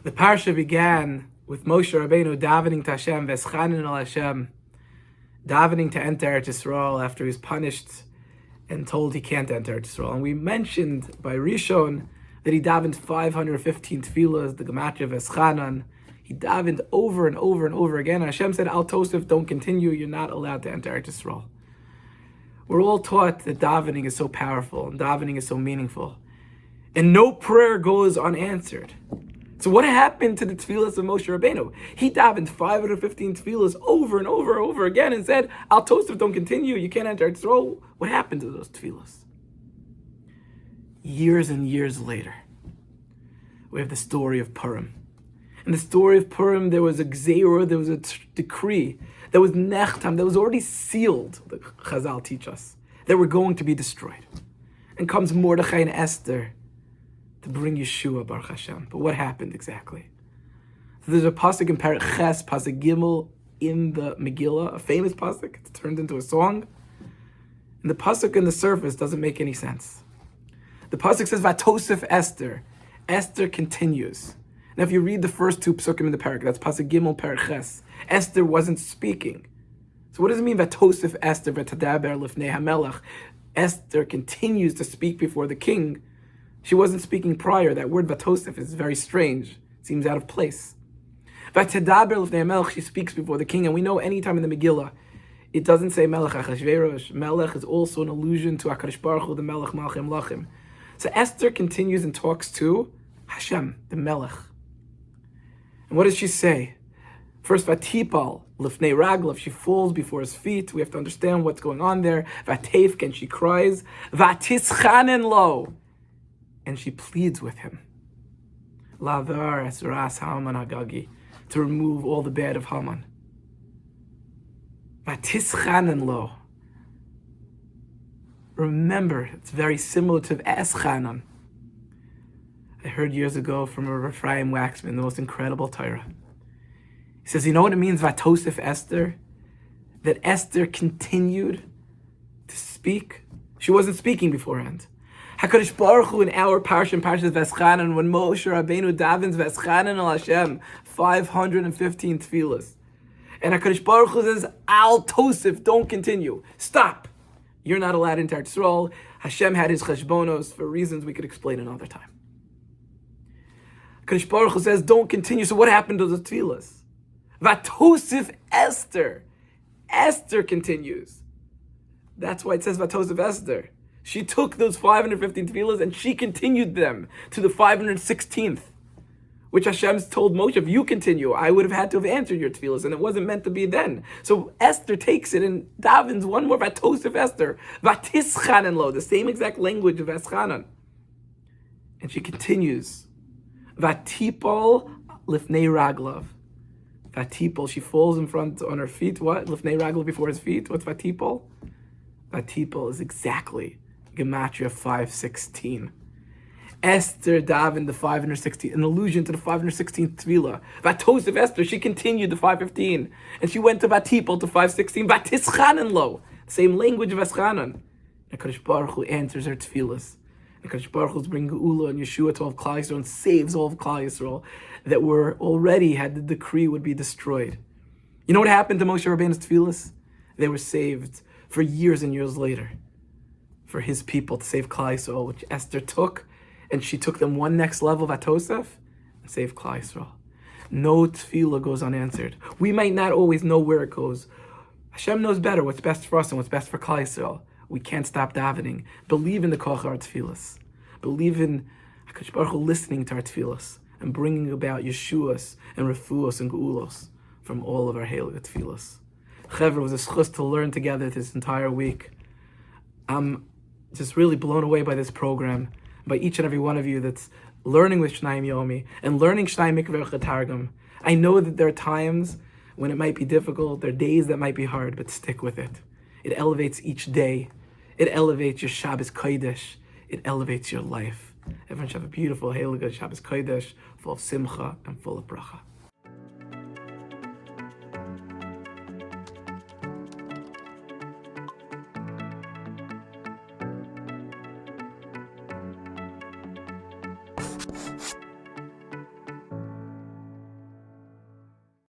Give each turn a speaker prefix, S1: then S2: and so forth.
S1: The parsha began with Moshe Rabbeinu davening to Hashem, Vaetchanan al Hashem, davening to enter Eretz Yisrael after he was punished and told he can't enter Eretz Yisrael. And we mentioned by Rishon that he davened 515 tefillas, the gematria Vaetchanan. He davened over and over and over again. And Hashem said, Al Tosef, don't continue, you're not allowed to enter Eretz Yisrael. We're all taught that davening is so powerful and davening is so meaningful. And no prayer goes unanswered. So what happened to the tefillas of Moshe Rabbeinu? He davened 515 tefillas over and over and over again and said, Al Tosef, don't continue, you can't enter Eretz Yisrael. What happened to those tefillas? Years and years later, we have the story of Purim. In the story of Purim, there was a gzeirah, there was a decree, that was nechtam, that was already sealed, the Chazal teach us, that were going to be destroyed. And comes Mordechai and Esther to bring Yeshua, Baruch Hashem. But what happened exactly? So there's a pasuk in Parashat Ches, pasuk Gimel, in the Megillah, a famous pasuk. It's turned into a song. And the pasuk in the surface doesn't make any sense. The pasuk says, Vatosef Esther. Esther continues. Now, if you read the first two psukim in the parak, that's pasuk Gimel, Parashat Ches, Esther wasn't speaking. So what does it mean, Vatosef Esther, Vatadaber lifnei hamelach? Esther continues to speak before the king. She wasn't speaking prior. That word Vatosef is very strange. It seems out of place. Vatadaber lifnei hamelach, she speaks before the king, and we know any time in the Megillah, it doesn't say Melech Achashverosh. Melech is also an allusion to HaKadosh Baruch Hu, the Melech Malchem Lachim. So Esther continues and talks to Hashem, the Melech. And what does she say? First, Vatipal, Lifnei Raglav, she falls before his feet. We have to understand what's going on there. Vatefk, and she cries. Vatischanen lo, and she pleads with him. Lavar esras Haman Hagagi, to remove all the bad of Haman. Vatischanen lo. Remember, it's very similar to Eschanan. I heard years ago from a Ephraim Waxman, the most incredible Torah. He says, you know what it means, Vatosef Esther? That Esther continued to speak. She wasn't speaking beforehand. HaKadosh Baruch Hu in our Parashat Vaetchanan, when Moshe Rabbeinu davens Vaetchanan al Hashem, 515 tefillas. And HaKadosh Baruch Hu says, Al Tosef, don't continue. Stop. You're not allowed into Eretz Yisrael. Hashem had his cheshbonos for reasons we could explain another time. HaKadosh Baruch Hu says, don't continue. So what happened to the tefillas? Vatosef Esther. Esther continues. That's why it says Vatosef Esther. She took those 515 tefillas and she continued them to the 516th, which Hashem told Moshe, if you continue, I would have had to have answered your tefillas, and it wasn't meant to be then. So Esther takes it and davens one more, Vatosef Esther, Vatischanen lo, the same exact language of Eschanan. And she continues, Vatipol lifnei raglav. Vatipol, she falls in front on her feet. What? Lifnei raglav, before his feet. What's Vatipol? Vatipol is exactly gematria 516. Esther davened the 516, an allusion to the 516th tefillah. Vatosef Esther, she continued the 515, and she went to Vatipol to 516. Vatischanen lo, same language of Eschanan. And HaKadosh Baruch Hu answers her tefillas. And HaKadosh Baruch Hu brings Geula and Yeshua to all of Klal Yisrael and saves all of Klal Yisrael that were already had the decree would be destroyed. You know what happened to Moshe Rabbeinu's tefillas? They were saved for years and years later, for his people to save Klal Yisrael, which Esther took. And she took them one next level, Vatosef, and saved Klal Yisrael. No tefillah goes unanswered. We might not always know where it goes. Hashem knows better what's best for us and what's best for Klal Yisrael. We can't stop davening. Believe in the koach of our tefillas. Believe in HaKadosh Baruch Hu listening to our tefillas and bringing about Yeshuas and Refuos and Geulos from all of our Heilige tefillas. Chevra, was a schus to learn together this entire week. I'm just really blown away by this program, by each and every one of you that's learning with Shnayim Yomi and learning Shnayim Mikveh Targum. I know that there are times when it might be difficult, there are days that might be hard, but stick with it. It elevates each day. It elevates your Shabbos Kodesh. It elevates your life. Everyone should have a beautiful Heilige Shabbos Kodesh, full of simcha and full of bracha.
S2: You